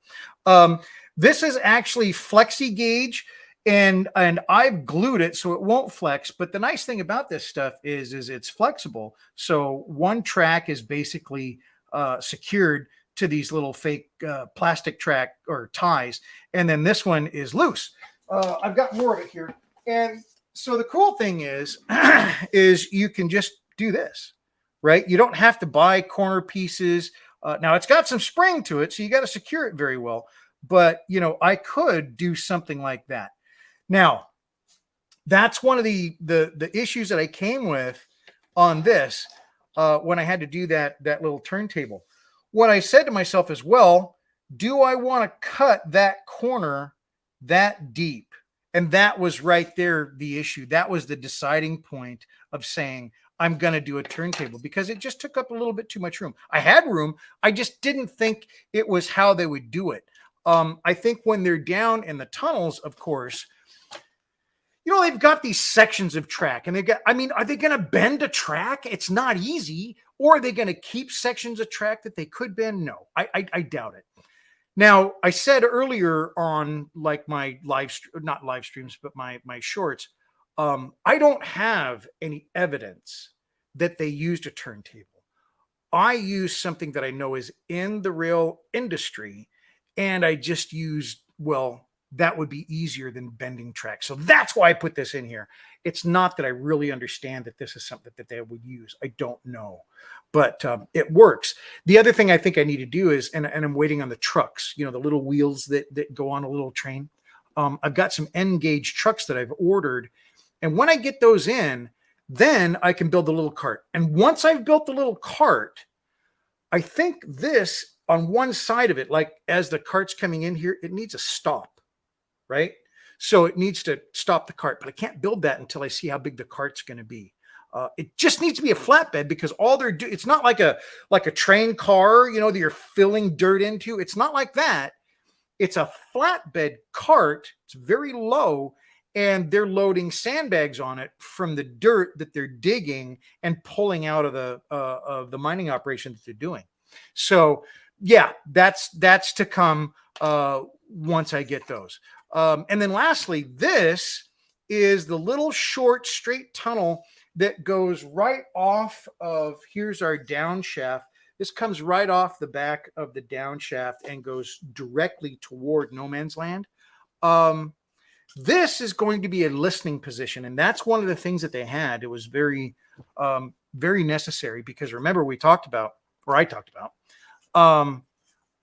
This is actually flexi gauge, and I've glued it so it won't flex. But the nice thing about this stuff is it's flexible. So one track is basically secured to these little fake plastic track or ties, and then this one is loose. I've got more of it here, and so the cool thing is is you can just do this, right? You don't have to buy corner pieces. Now it's got some spring to it, so you got to secure it very well. But I could do something like that. Now, that's one of the issues that I came with on this when I had to do that little turntable. What I said to myself is, well, do I want to cut that corner that deep? And that was right there the issue. That was the deciding point of saying, I'm going to do a turntable, because it just took up a little bit too much room. I had room. I just didn't think it was how they would do it. I think when they're down in the tunnels, of course, they've got these sections of track, and are they going to bend a track? It's not easy. Or are they going to keep sections of track that they could bend? No, I doubt it. Now, I said earlier on, like my not live streams, but my shorts, I don't have any evidence that they used a turntable. I use something that I know is in the rail industry, and I just used, well, that would be easier than bending track. So that's why I put this in here. It's not that I really understand that this is something that they would use. I don't know, but it works. The other thing I think I need to do is, and I'm waiting on the trucks, the little wheels that go on a little train. I've got some N gauge trucks that I've ordered. And when I get those in, then I can build the little cart. And once I've built the little cart, I think this on one side of it, like as the cart's coming in here, it needs a stop, right? So it needs to stop the cart, but I can't build that until I see how big the cart's going to be. It just needs to be a flatbed, because all they're doing, it's not like a train car, that you're filling dirt into. It's not like that. It's a flatbed cart. It's very low, and they're loading sandbags on it from the dirt that they're digging and pulling out of the mining operation that they're doing. So yeah, that's to come once I get those. And then lastly, this is the little short straight tunnel that goes right off of, here's our down shaft. This comes right off the back of the down shaft and goes directly toward no man's land. This is going to be a listening position, and that's one of the things that they had. It was very, very necessary, because remember I talked about,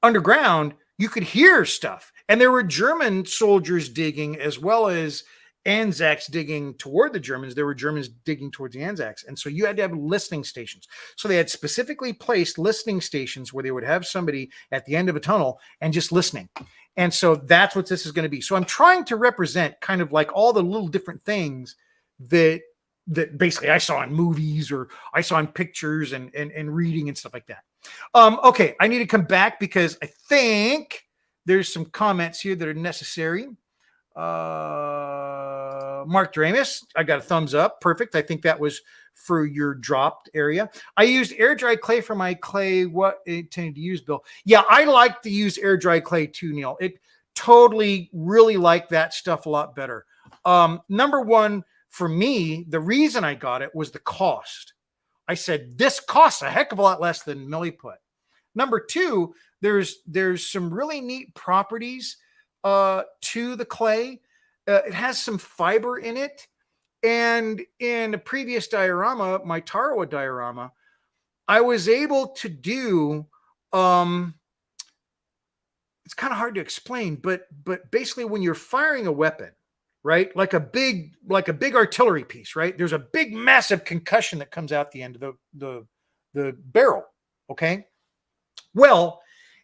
underground, you could hear stuff, and there were German soldiers digging as well as Anzacs digging toward the Germans. There were Germans digging towards the Anzacs, and so you had to have listening stations. So they had specifically placed listening stations where they would have somebody at the end of a tunnel and just listening. And so that's what this is going to be. So I'm trying to represent kind of like all the little different things that basically I saw in movies, or I saw in pictures and reading and stuff like that. Okay, I need to come back because I think there's some comments here that are necessary. Mark Dramus, I got a thumbs up. Perfect. I think that was for your dropped area. I used air dry clay for my clay. What intended to use, Bill? Yeah, I like to use air dry clay too, Neil. It totally really like that stuff a lot better. Number one, for me, the reason I got it was the cost. I said, this costs a heck of a lot less than Milliput. Number two, there's some really neat properties to the clay. It has some fiber in it. And in a previous diorama, my Tarawa diorama, I was able to do, it's kind of hard to explain, but basically when you're firing a weapon, right? Like a big artillery piece, right? There's a big massive concussion that comes out the end of the barrel. Okay. Well,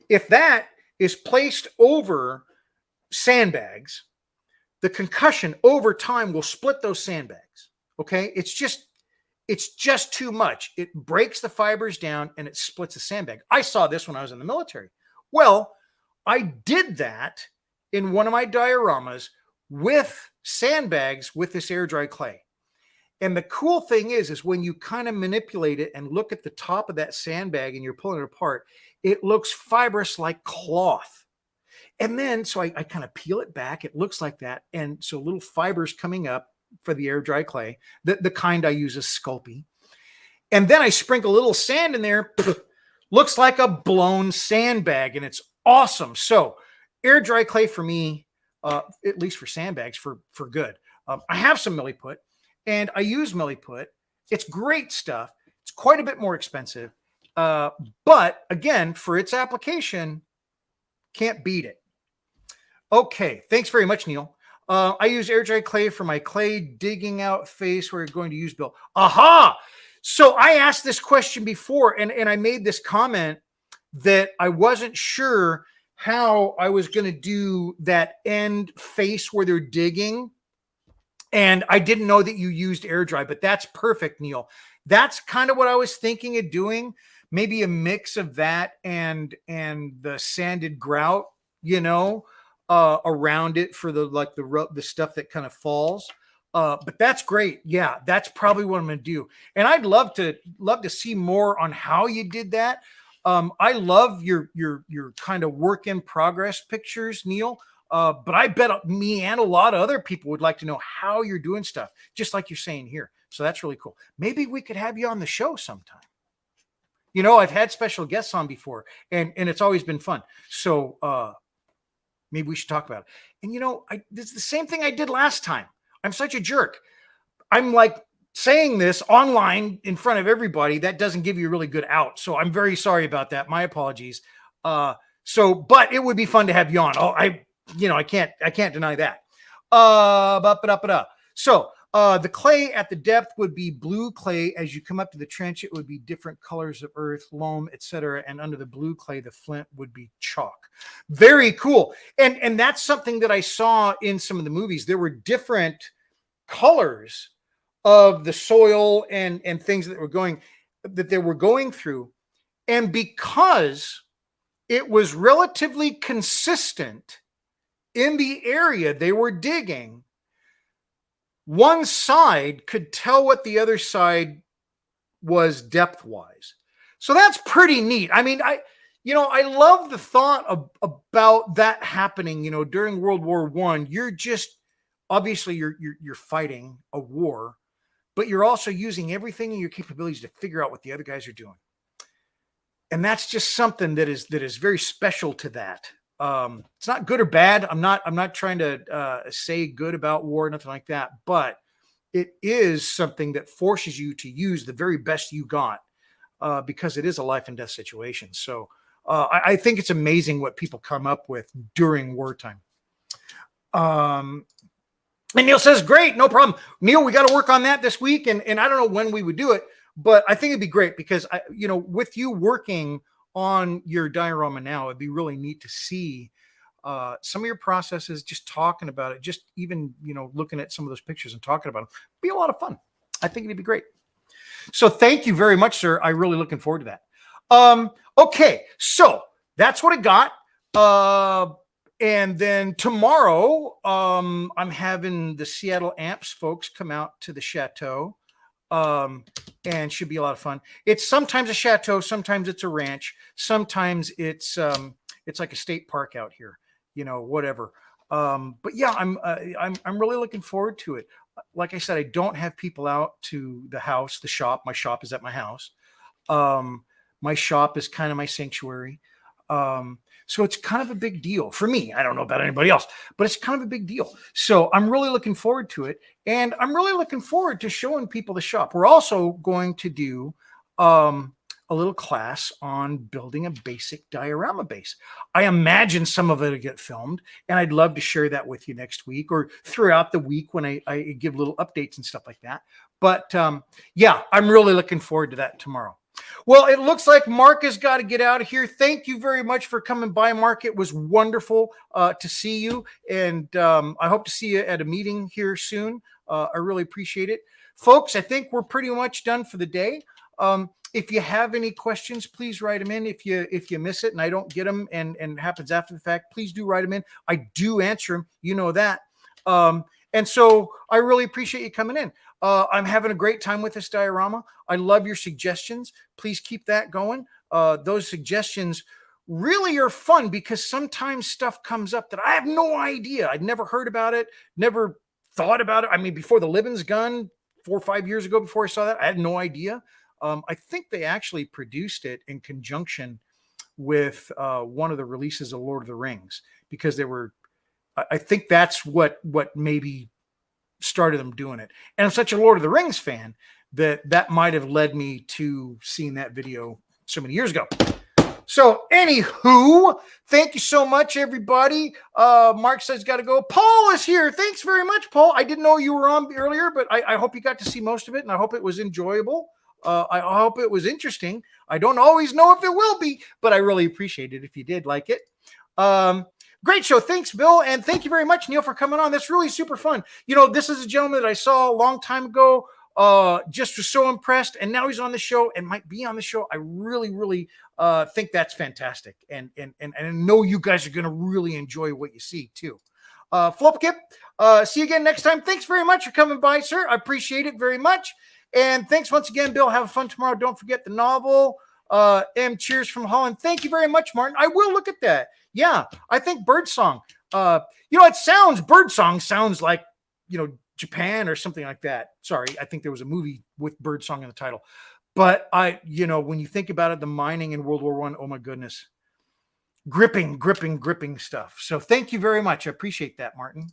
if that is placed over sandbags, the concussion over time will split those sandbags. Okay. It's just too much. It breaks the fibers down and it splits the sandbag. I saw this when I was in the military. Well, I did that in one of my dioramas with sandbags with this air dry clay. And the cool thing is when you kind of manipulate it and look at the top of that sandbag and you're pulling it apart, it looks fibrous like cloth. And then, so I kind of peel it back. It looks like that. And so little fibers coming up for the air dry clay, the kind I use is Sculpey. And then I sprinkle a little sand in there. Looks like a blown sandbag, and it's awesome. So air dry clay for me, at least for sandbags, for good. I have some milliput, and I use milliput. It's great stuff. It's quite a bit more expensive. But again, for its application, can't beat it. Okay, thanks very much, Neil. I use air dry clay for my clay digging out face where you're going to use, Bill. Aha! So I asked this question before, and I made this comment that I wasn't sure how I was going to do that end face where they're digging. And I didn't know that you used air dry, but that's perfect, Neil. That's kind of what I was thinking of doing. Maybe a mix of that and the sanded grout, around it for the stuff that kind of falls. But that's great. Yeah, that's probably what I'm going to do. And I'd love to see more on how you did that. I love your kind of work in progress pictures, Neil. But I bet me and a lot of other people would like to know how you're doing stuff, just like you're saying here. So that's really cool. Maybe we could have you on the show sometime. I've had special guests on before, and it's always been fun. So maybe we should talk about it. And it's the same thing I did last time. I'm such a jerk. I'm like saying this online in front of everybody. That doesn't give you a really good out. So I'm very sorry about that. My apologies. But it would be fun to have you on. I can't deny that. So the clay at the depth would be blue clay. As you come up to the trench, it would be different colors of earth, loam, etc. And under the blue clay, the flint would be chalk. Very cool. And that's something that I saw in some of the movies. There were different colors of the soil and things that they were going through. And because it was relatively consistent in the area they were digging, one side could tell what the other side was depth-wise. So that's pretty neat. I mean, I love the thought about that happening, during World War I. You're just, obviously you're fighting a war, but you're also using everything in your capabilities to figure out what the other guys are doing. And that's just something that is very special to that. It's not good or bad. I'm not trying to say good about war or nothing like that, but it is something that forces you to use the very best you got, because it is a life and death situation. So I think it's amazing what people come up with during wartime. And Neil says, great, no problem. Neil, we got to work on that this week. And I don't know when we would do it, but I think it'd be great because with you working on your diorama now, it'd be really neat to see some of your processes, just talking about it, just even, looking at some of those pictures and talking about them. Be a lot of fun. I think it'd be great. So thank you very much, sir. I'm really looking forward to that. Okay, so that's what I got. And then tomorrow, I'm having the Seattle Amps folks come out to the chateau. And should be a lot of fun. It's sometimes a chateau, sometimes it's a ranch, sometimes it's like a state park out here, whatever. But yeah, I'm really looking forward to it. Like I said, I don't have people out to the house, the shop. My shop is at my house. My shop is kind of my sanctuary. So it's kind of a big deal for me. I don't know about anybody else, but it's kind of a big deal. So I'm really looking forward to it. And I'm really looking forward to showing people the shop. We're also going to do a little class on building a basic diorama base. I imagine some of it will get filmed, and I'd love to share that with you next week or throughout the week when I give little updates and stuff like that. But yeah, I'm really looking forward to that tomorrow. Well, it looks like Mark has got to get out of here. Thank you very much for coming by, Mark. It was wonderful to see you. And I hope to see you at a meeting here soon. I really appreciate it. Folks, I think we're pretty much done for the day. If you have any questions, please write them in. If you miss it and I don't get them and it happens after the fact, please do write them in. I do answer them. You know that. And so I really appreciate you coming in. I'm having a great time with this diorama. I love your suggestions. Please keep that going. Those suggestions really are fun because sometimes stuff comes up that I have no idea. I'd never heard about it, never thought about it. I mean, before the Livens gun 4 or 5 years ago, before I saw that, I had no idea. I think they actually produced it in conjunction with one of the releases of Lord of the Rings because they were, I think that's what maybe started them doing it. And I'm such a Lord of the Rings fan that might have led me to seeing that video so many years ago. So anywho, thank you so much, everybody. Mark says got to go. Paul is here. Thanks very much, Paul. I didn't know you were on earlier, but I hope you got to see most of it, and I hope it was enjoyable. I hope it was interesting. I don't always know if it will be, but I really appreciate it if you did like it. Great show. Thanks, Bill. And thank you very much, Neil, for coming on. That's really super fun. You know, this is a gentleman that I saw a long time ago. Just was so impressed. And now he's on the show and might be on the show. I really, really think that's fantastic. And I know you guys are going to really enjoy what you see too. Flopkip, see you again next time. Thanks very much for coming by, sir. I appreciate it very much. And thanks once again, Bill. Have fun tomorrow. Don't forget the novel. Cheers from Holland. Thank you very much, Martin. I will look at that. Yeah, I think birdsong. Birdsong sounds like, Japan or something like that. Sorry, I think there was a movie with birdsong in the title. But when you think about it, the mining in World War I, oh my goodness. Gripping stuff. So thank you very much. I appreciate that, Martin.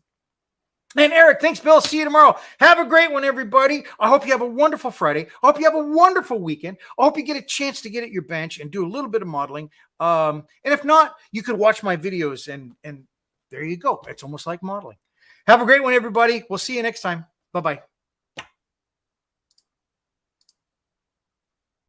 And Eric, thanks, Bill. See you tomorrow. Have a great one, everybody. I hope you have a wonderful Friday. I hope you have a wonderful weekend. I hope you get a chance to get at your bench and do a little bit of modeling. And if not, you could watch my videos and there you go. It's almost like modeling. Have a great one, everybody. We'll see you next time. Bye-bye.